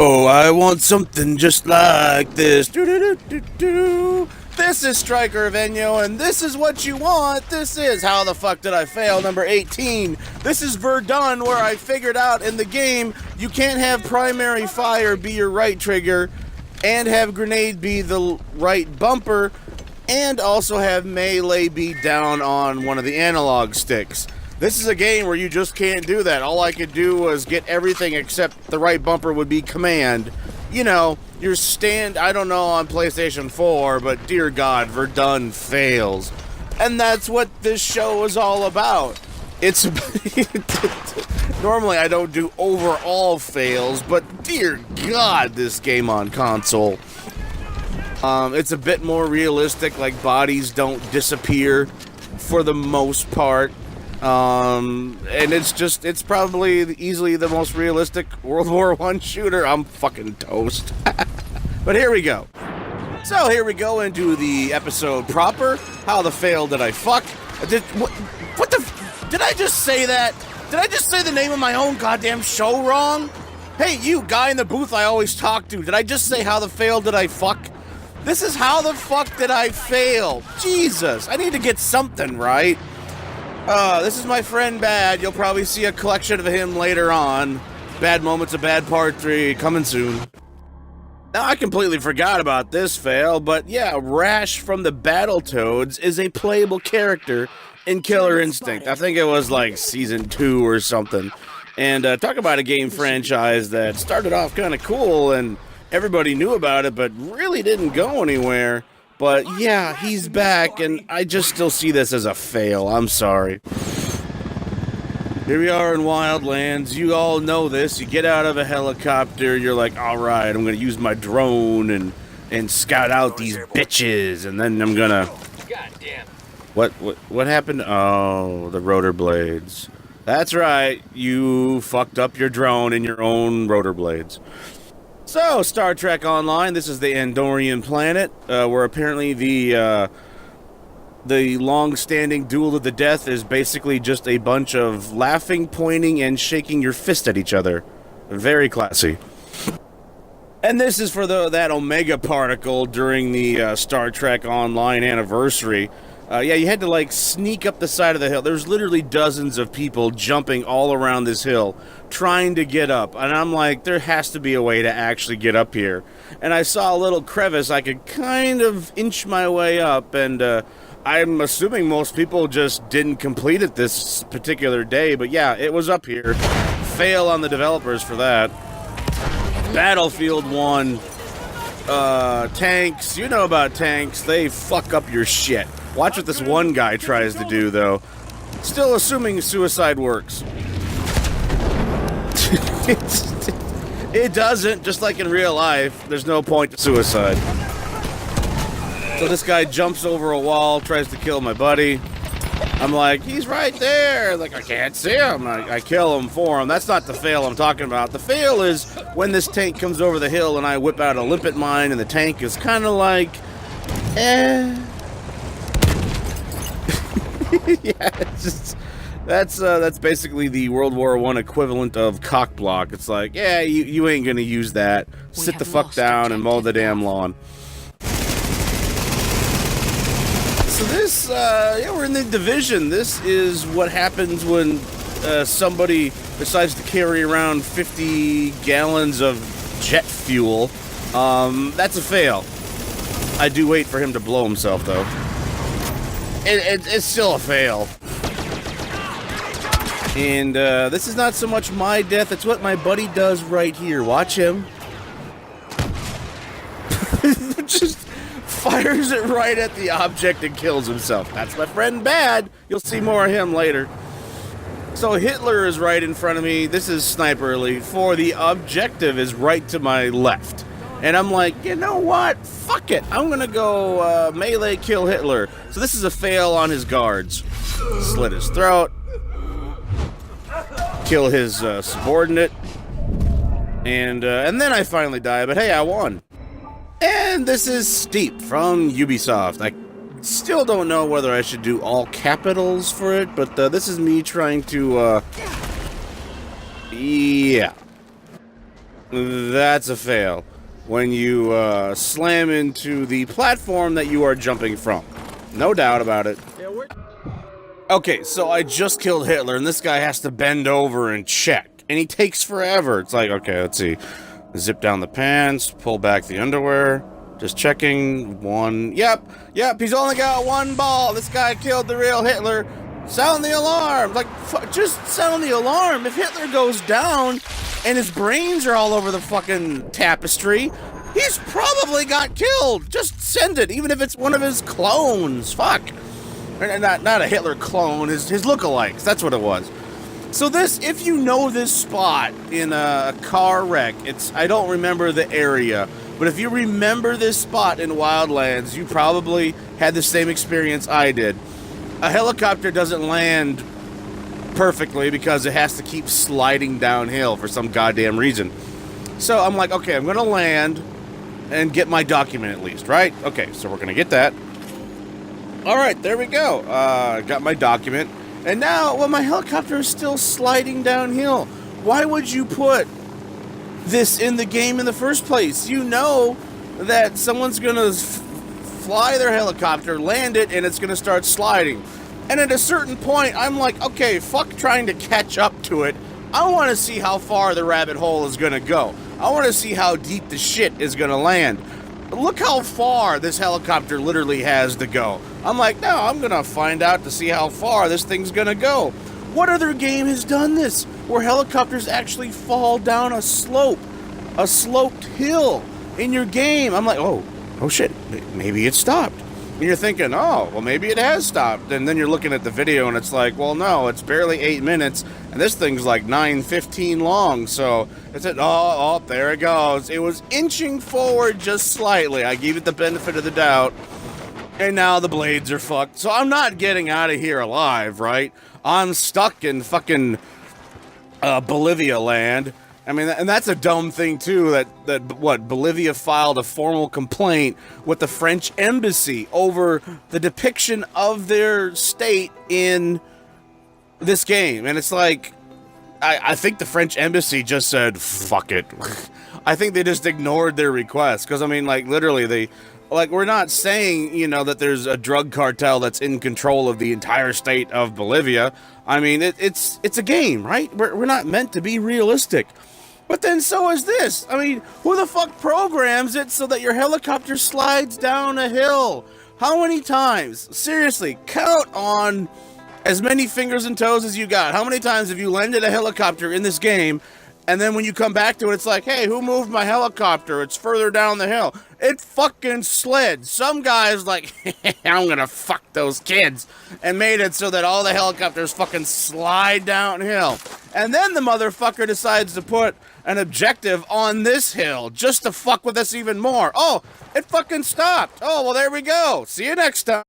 Oh, I want something just like this. Do-do-do-do-do. This is Stryker of Enyo, and this is what you want. This is How the Fuck Did I Fail, number 18. This is Verdun, where I figured out in the game you can't have primary fire be your right trigger, and have grenade be the right bumper, and also have melee be down on one of the analog sticks. This is a game where you just can't do that. All I could do was get everything except the right bumper would be command. You know, your stand, I don't know on PlayStation 4, but dear God, Verdun fails. And that's what this show is all about. It's normally I don't do overall fails, but dear God, this game on console. It's a bit more realistic, like bodies don't disappear for the most part. And it's probably easily the most realistic World War I shooter. I'm fucking toast. But here we go. So here we go into the episode proper. How the fail did I fuck? Did I just say that? Did I just say the name of my own goddamn show wrong? Hey, you guy in the booth I always talk to. Did I just say how the fail did I fuck? This is how the fuck did I fail? Jesus, I need to get something right. This is my friend Bad. You'll probably see a collection of him later on. Bad Moments of Bad Part 3, coming soon. Now, I completely forgot about this fail, but yeah, Rash from the Battletoads is a playable character in Killer Instinct. I think it was like Season 2 or something. And talk about a game franchise that started off kind of cool and everybody knew about it, but really didn't go anywhere. But yeah, he's back, and I just still see this as a fail. I'm sorry. Here we are in Wildlands. You all know this. You get out of a helicopter, you're like, all right, I'm going to use my drone and scout out these bitches, and then I'm going to... Goddamn. What happened? Oh, the rotor blades. That's right. You fucked up your drone and your own rotor blades. So, Star Trek Online, this is the Andorian planet, where apparently the long-standing duel to the death is basically just a bunch of laughing, pointing, and shaking your fist at each other. Very classy. And this is for that Omega particle during the Star Trek Online anniversary. Yeah, you had to, like, sneak up the side of the hill. There's literally dozens of people jumping all around this hill, trying to get up. And I'm like, there has to be a way to actually get up here. And I saw a little crevice. I could kind of inch my way up. And I'm assuming most people just didn't complete it this particular day. But yeah, it was up here. Fail on the developers for that. Battlefield 1. Tanks. You know about tanks. They fuck up your shit. Watch what this one guy tries to do, though. Still assuming suicide works. It doesn't, just like in real life. There's no point to suicide. So this guy jumps over a wall, tries to kill my buddy. I'm like, he's right there. Like, I can't see him. I kill him for him. That's not the fail I'm talking about. The fail is when this tank comes over the hill and I whip out a limpet mine and the tank is kind of like, yeah, it's just that's basically the World War I equivalent of cock block. It's like, yeah, you ain't gonna use that. Sit the fuck down and mow the damn lawn. So this, yeah, we're in the Division. This is what happens when somebody decides to carry around 50 gallons of jet fuel. That's a fail. I do wait for him to blow himself, though. It's still a fail. And this is not so much my death, it's what my buddy does right here. Watch him. Just fires it right at the object and kills himself. That's my friend Bad. You'll see more of him later. So Hitler is right in front of me. This is Sniper Elite 4. The objective is right to my left. And I'm like, you know what? Fuck it. I'm going to go melee kill Hitler. So this is a fail on his guards. Slit his throat. Kill his subordinate. And then I finally die. But hey, I won. And this is Steep from Ubisoft. I still don't know whether I should do all capitals for it. But this is me trying to... yeah. That's a fail. When you slam into the platform that you are jumping from. No doubt about it. Okay, so I just killed Hitler, and this guy has to bend over and check. And he takes forever. It's like, okay, let's see. Zip down the pants, pull back the underwear. Just checking. One. Yep, he's only got one ball. This guy killed the real Hitler. Sound the alarm. Like, just sound the alarm. If Hitler goes down and his brains are all over the fucking tapestry, he's probably got killed. Just send it, even if it's one of his clones. Fuck. Not a Hitler clone, his lookalikes. That's what it was. So this, if you know this spot in a car wreck, I don't remember the area, but if you remember this spot in Wildlands, you probably had the same experience I did. A helicopter doesn't land perfectly because it has to keep sliding downhill for some goddamn reason. So I'm like, okay, I'm gonna land and get my document at least, right? Okay, so we're gonna get that. All right, there we go. Got my document. And now, well, my helicopter is still sliding downhill. Why would you put this in the game in the first place? You know that someone's going to fly their helicopter, land it, and it's going to start sliding. And at a certain point, I'm like, okay, fuck trying to catch up to it. I want to see how far the rabbit hole is going to go. I want to see how deep the shit is going to land. Look how far this helicopter literally has to go. I'm like, no, I'm going to find out to see how far this thing's going to go. What other game has done this? Where helicopters actually fall down a slope, a sloped hill in your game. I'm like, oh shit, maybe it stopped. And you're thinking, oh, well, maybe it has stopped. And then you're looking at the video and it's like, well, no, it's barely 8 minutes. And this thing's like 9:15 long. So it's there it goes. It was inching forward just slightly. I gave it the benefit of the doubt. And now the blades are fucked. So I'm not getting out of here alive, right? I'm stuck in fucking Bolivia land. I mean, and that's a dumb thing, too, that Bolivia filed a formal complaint with the French embassy over the depiction of their state in this game. And it's like, I think the French embassy just said, fuck it. I think they just ignored their request. Because, I mean, like, literally, we're not saying, you know, that there's a drug cartel that's in control of the entire state of Bolivia. I mean, it's a game, right? We're not meant to be realistic. But then so is this. I mean, who the fuck programs it so that your helicopter slides down a hill? How many times? Seriously, count on as many fingers and toes as you got. How many times have you landed a helicopter in this game, and then when you come back to it, it's like, hey, who moved my helicopter? It's further down the hill. It fucking slid. Some guy's like, I'm gonna fuck those kids, and made it so that all the helicopters fucking slide downhill. And then the motherfucker decides to put an objective on this hill just to fuck with us even more. Oh, it fucking stopped. Oh, well, there we go. See you next time.